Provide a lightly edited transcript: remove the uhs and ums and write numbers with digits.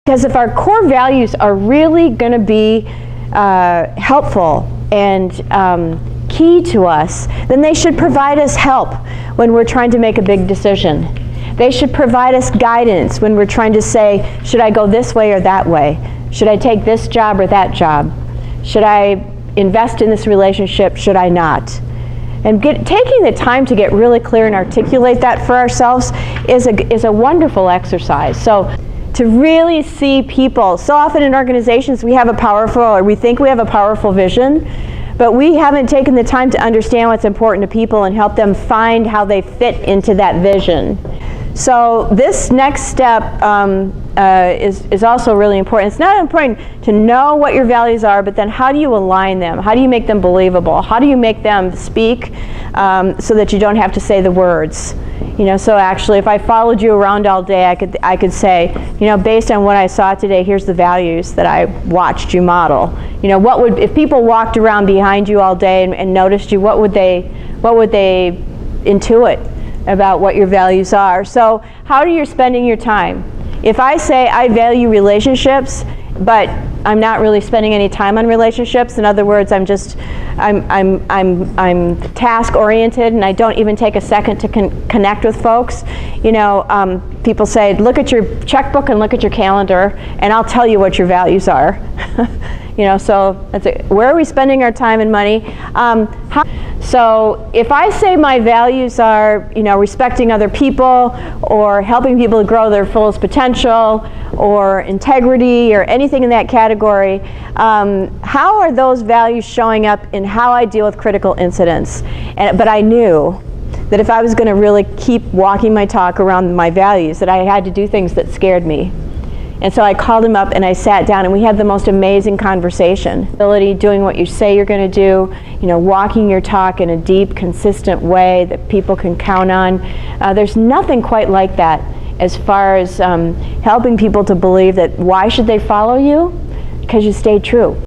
Because if our core values are really going to be helpful and key to us, then they should provide us help when we're trying to make a big decision. They should provide us guidance when we're trying to say, should I go this way or that way? Should I take this job or that job? Should I invest in this relationship? Should I not? And taking the time to get really clear and articulate that for ourselves is a wonderful exercise. So to really see people, so often in organizations we have we think we have a powerful vision, but we haven't taken the time to understand what's important to people and help them find how they fit into that vision. So this next step is also really important. It's not important to know what your values are, but then how do you align them? How do you make them believable? How do you make them speak so that you don't have to say the words? You know, so actually if I followed you around all day, I could say, you know, based on what I saw today, here's the values that I watched you model. You know, if people walked around behind you all day and noticed you, what would they intuit about what your values are? So how are you spending your time? If I say I value relationships, but I'm not really spending any time on relationships, in other words, I'm task oriented and I don't even take a second to connect with folks. You know, people say, look at your checkbook and look at your calendar and I'll tell you what your values are. You know, so that's it. Where are we spending our time and money? So if I say my values are, you know, respecting other people or helping people to grow their fullest potential or integrity or anything in that category, how are those values showing up in how I deal with critical incidents? But I knew that if I was going to really keep walking my talk around my values, that I had to do things that scared me. And so I called him up and I sat down and we had the most amazing conversation. Doing what you say you're going to do, you know, walking your talk in a deep, consistent way that people can count on. There's nothing quite like that as far as helping people to believe that why should they follow you? Because you stay true.